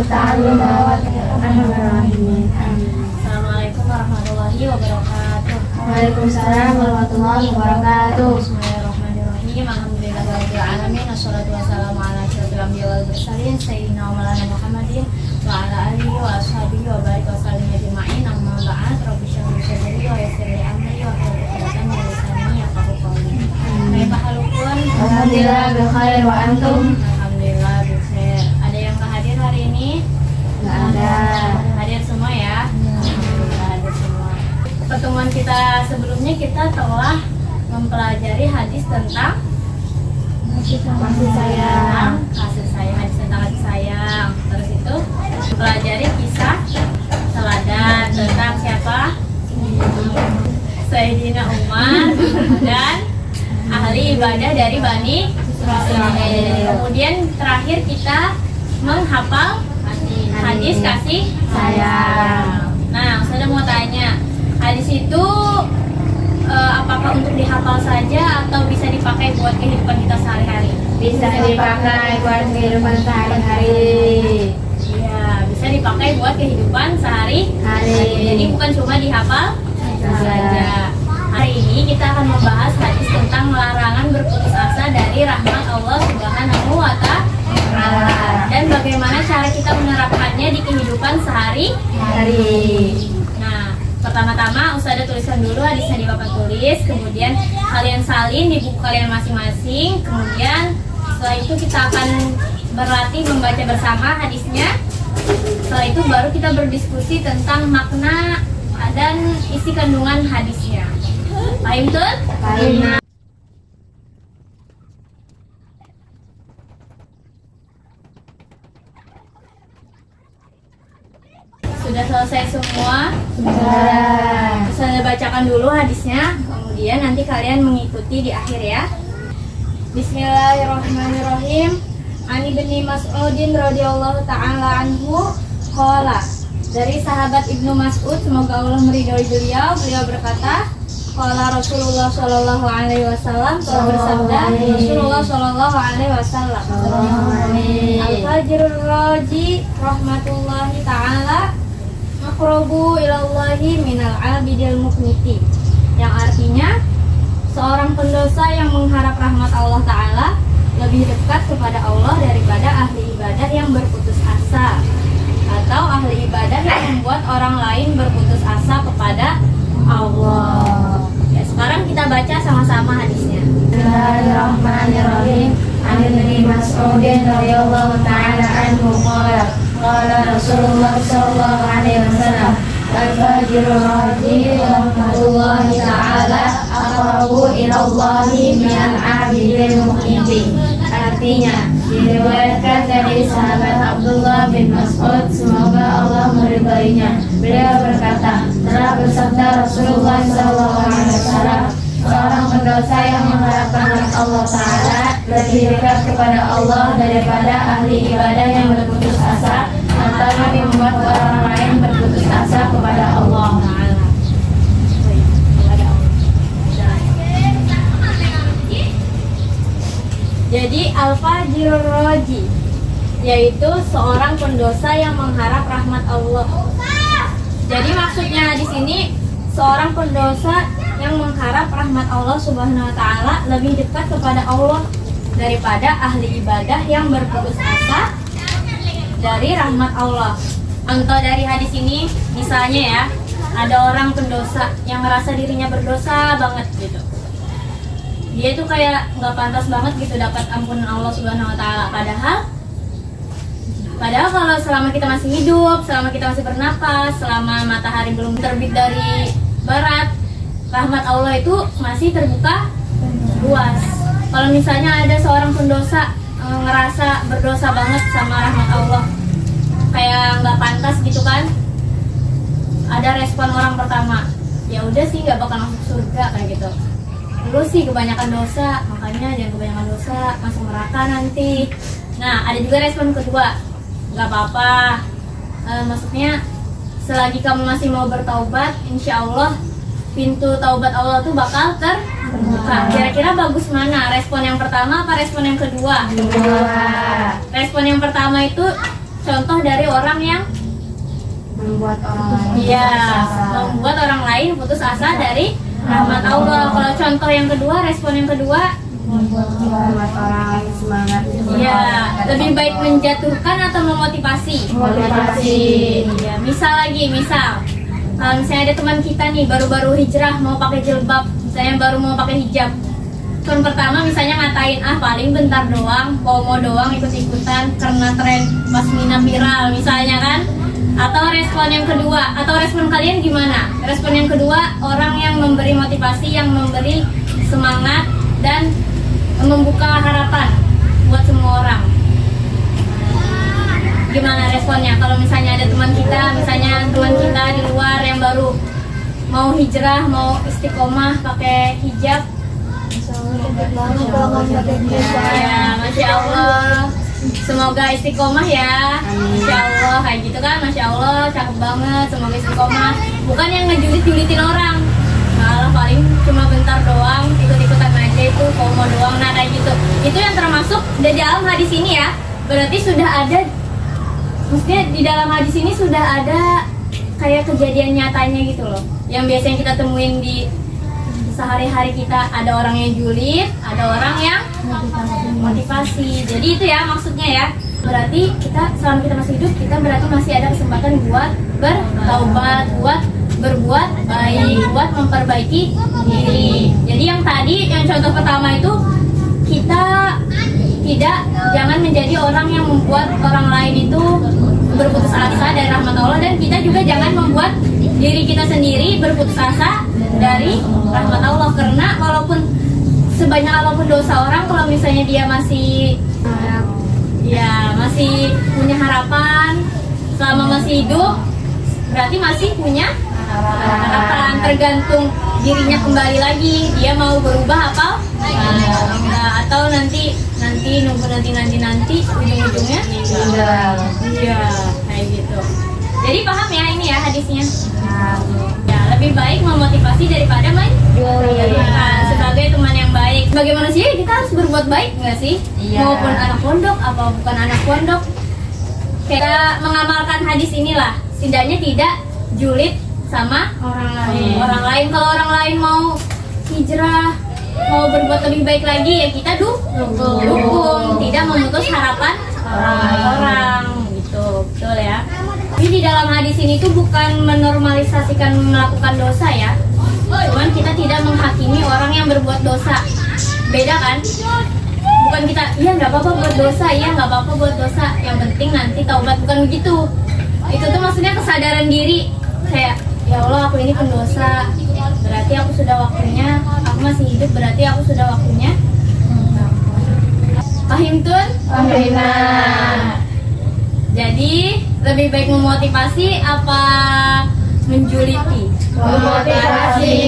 musta'in wa Bismillahirrahmanirrahim. Assalamualaikum warahmatullahi wabarakatuh. Waalaikumsalam warahmatullahi wabarakatuh. Bismillahirrahmanirrahim. Alhamdulillahirabbil alamin. Wassalatu wassalamu ala asyrofil anbiya'i wal mursalin sayyidina wa maulana Muhammadin wa ala alihi wa ashabihi wa barik wa sallim ajma'in. Amma ba'd. Rabbi shrah li sadri wa yassir li amri wa hlul 'uqdatam min lisani yafqahu qawli. Kaifa halukum? Alhamdulillah bil khair wa antum? Alhamdulillah bil khair. Ada yang hadir hari ini? Enggak ada. Hadir semua ya? Alhamdulillah hadir semua. Pertemuan kita sebelumnya kita telah mempelajari hadis tentang Kasih sayang. kasih sayang, hadis tentang kasih sayang. Terus itu mempelajari kisah teladan tentang siapa? Sayyidina Umar dan ahli ibadah dari Bani Israil. Kemudian terakhir kita menghafal hadis kasih sayang. Nah, saya mau tanya, hadis itu apakah untuk dihafal saja atau bisa dipakai buat kehidupan kita sehari-hari? Bisa dipakai buat kehidupan sehari-hari. Iya, bisa dipakai buat kehidupan sehari-hari. Jadi bukan cuma dihafal saja. Hari ini kita akan membahas hadis tentang larangan berputus asa dari rahmat Allah Subhanahu wa Ta'ala dan bagaimana cara kita menerapkannya di kehidupan sehari-hari. Nah, pertama-tama Ustazah tuliskan dulu hadisnya di papan tulis, kemudian kalian salin di buku kalian masing-masing, kemudian setelah itu kita akan berlatih membaca bersama hadisnya. Setelah itu baru kita berdiskusi tentang makna dan isi kandungan hadisnya. Paham tuh? Paham. Sudah selesai semua? Sudah. Saya bacakan dulu hadisnya, kemudian nanti kalian mengikuti di akhir ya. Bismillahirrahmanirrahim. Ani bin Mas'udin radhiyallahu ta'ala anhu qala. Dari sahabat Ibnu Mas'ud, semoga Allah meridhoi beliau, beliau berkata, qala Rasulullah sallallahu alaihi wasallam, telah bersabda Rasulullah sallallahu alaihi wasallam, Al-Fajrul Raji rahmatullahi ta'ala aqrabu ilallahi minal abidil mukniti, yang artinya seorang pendosa yang mengharap rahmat Allah Ta'ala lebih dekat kepada Allah daripada ahli ibadah yang berputus asa, atau ahli ibadah yang membuat orang lain berputus asa kepada Allah. Ya, sekarang kita baca sama-sama hadisnya. Bismillahirrahmanirrahim. An Ibnu Mas'udin radhiyallahu ta'ala anhu qala qala Rasulullah sallallahu alaihi wasallam al-fajrul raji rahmatullahi ta'ala aqrabu ilallahi minal 'abidil muqimi. Artinya, diriwayatkan dari sahabat Abdullah bin Mas'ud, semoga Allah meridainya. Beliau berkata, telah bersabda Rasulullah sallallahu alaihi wasallam, seorang pendosa yang mengharapkan rahmat Allah Ta'ala lebih dekat kepada Allah daripada ahli ibadah yang berputus asa atau yang membuat orang lain berputus asa kepada Allah Ta'ala. Jadi al-fajrul raji, yaitu seorang pendosa yang mengharap rahmat Allah. Jadi maksudnya di sini seorang pendosa yang mengharap rahmat Allah Subhanahu wa Ta'ala lebih dekat kepada Allah daripada ahli ibadah yang berputus asa dari rahmat Allah. Contoh dari hadis ini, misalnya ya, ada orang pendosa yang ngerasa dirinya berdosa banget gitu. Dia itu kayak nggak pantas banget gitu dapat ampunan Allah Subhanahu wa Ta'ala. Padahal kalau selama kita masih hidup, selama kita masih bernapas, selama matahari belum terbit dari barat, rahmat Allah itu masih terbuka luas. Kalau misalnya ada seorang pendosa ngerasa berdosa banget sama rahmat Allah, kayak nggak pantas gitu kan, ada respon orang pertama, ya udah sih nggak bakal masuk surga kayak gitu. Lu sih kebanyakan dosa, makanya jangan kebanyakan dosa, masuk neraka nanti. Nah, ada juga respon kedua, nggak apa-apa. Maksudnya selagi kamu masih mau bertaubat, insya Allah pintu taubat Allah tuh bakal terbuka. Kira-kira bagus mana? Respon yang pertama apa respon yang kedua? Kedua. Respon yang pertama itu contoh dari orang yang membuat orang lain iya putus asa. membuat orang lain putus asa dari rahmat Allah. Kalau contoh yang kedua, respon yang kedua, membuat orang lain semangat. iya lebih baik menjatuhkan atau memotivasi. Motivasi. Iya, misal kalau misalnya ada teman kita nih baru-baru hijrah mau pakai jilbab, misalnya baru mau pakai hijab. Respon pertama misalnya ngatain, paling bentar doang, FOMO doang ikut-ikutan karena tren pasmina viral misalnya kan. Atau respon yang kedua, atau respon kalian gimana? Respon yang kedua, orang yang memberi motivasi, yang memberi semangat dan membuka harapan buat semua orang. Gimana responnya? Kalau misalnya ada teman kita di luar yang baru mau hijrah, mau istiqomah pakai hijab, ya, Masya Allah. Semoga istiqomah ya, Masya Allah, kayak gitu kan, Masya Allah, cakep banget, semoga istiqomah. Bukan yang ngejulit-julitin orang, malah paling cuma bentar doang, ikut-ikutan aja itu, FOMO doang, nah kayak gitu. Itu yang termasuk di dalam hadis ini ya, berarti sudah ada, maksudnya di dalam hadis ini sudah ada kayak kejadian nyatanya gitu loh, yang biasanya kita temuin di sehari-hari kita. Ada orang yang julid, ada orang yang motivasi. Jadi itu ya maksudnya ya. Berarti kita selama kita masih hidup, kita berarti masih ada kesempatan buat bertaubat, buat berbuat baik, buat memperbaiki diri. Jadi yang tadi, yang contoh pertama itu, kita jangan menjadi orang yang membuat orang lain itu berputus asa dari rahmat Allah, dan kita juga jangan membuat diri kita sendiri berputus asa dari rahmat Allah. Karena walaupun sebanyak apapun dosa orang, kalau misalnya dia masih punya harapan selama masih hidup, berarti masih punya harapan. Tergantung dirinya kembali lagi, dia mau berubah apa enggak, atau nanti nunggu nanti ujung-ujungnya iya kayak gitu. Jadi paham ya ini ya hadisnya. Ya, lebih baik memotivasi daripada menjulitkan. Sebagai teman yang baik, sebagai manusia kita harus berbuat baik nggak sih? Iya. Maupun anak pondok apa bukan anak pondok, kita mengamalkan hadis inilah, setidaknya tidak julid sama orang lain. Kalau orang lain mau hijrah, mau berbuat lebih baik lagi, ya kita dukung, tidak memutus harapan orang gitu, betul ya. Jadi di dalam hadis ini tuh bukan menormalisasikan melakukan dosa ya, cuman kita tidak menghakimi orang yang berbuat dosa. Beda kan? Bukan kita, iya nggak apa-apa buat dosa, iya nggak apa-apa buat dosa, yang penting nanti taubat, bukan begitu. Itu tuh maksudnya kesadaran diri, kayak ya Allah aku ini pendosa, berarti aku sudah waktunya, aku masih hidup berarti aku sudah waktunya. Pahim tun? Pahimah. Jadi lebih baik memotivasi apa menjuliti? Memotivasi.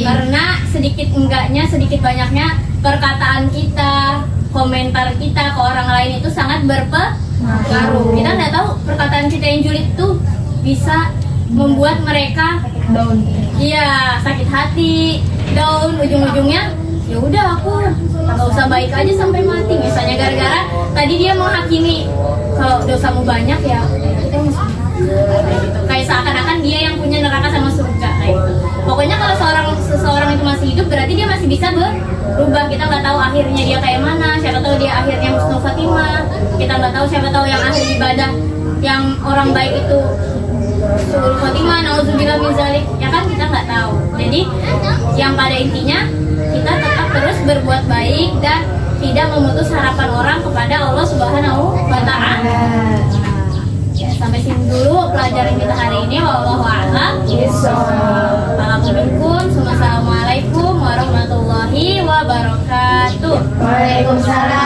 Karena sedikit enggaknya, sedikit banyaknya perkataan kita, komentar kita ke orang lain itu sangat berpengaruh. Kita nggak tahu perkataan kita yang julid itu bisa membuat mereka Down. iya sakit hati, down, ujung-ujungnya ya udah aku nggak usah baik aja sampai mati misalnya, gara-gara tadi dia menghakimi kalau dosamu banyak ya kita masuk neraka, gitu. Kayak seakan-akan dia yang punya neraka sama surga kayak gitu. Pokoknya kalau seseorang itu masih hidup berarti dia masih bisa berubah. Kita nggak tahu akhirnya dia kayak mana, siapa tahu dia akhirnya husnul khotimah, kita nggak tahu, siapa tahu yang akhir ibadah yang orang baik itu suul khotimah, nauzubillah min zalik, ya kan kita nggak tahu. Jadi yang pada intinya kita tetap terus berbuat baik dan tidak memutus harapan orang kepada Allah Subhanahu wa Ta'ala. Ya, sampai sini dulu pelajaran kita hari ini. Wallahu a'lam. Assalamualaikum warahmatullahi wabarakatuh. Waalaikumsalam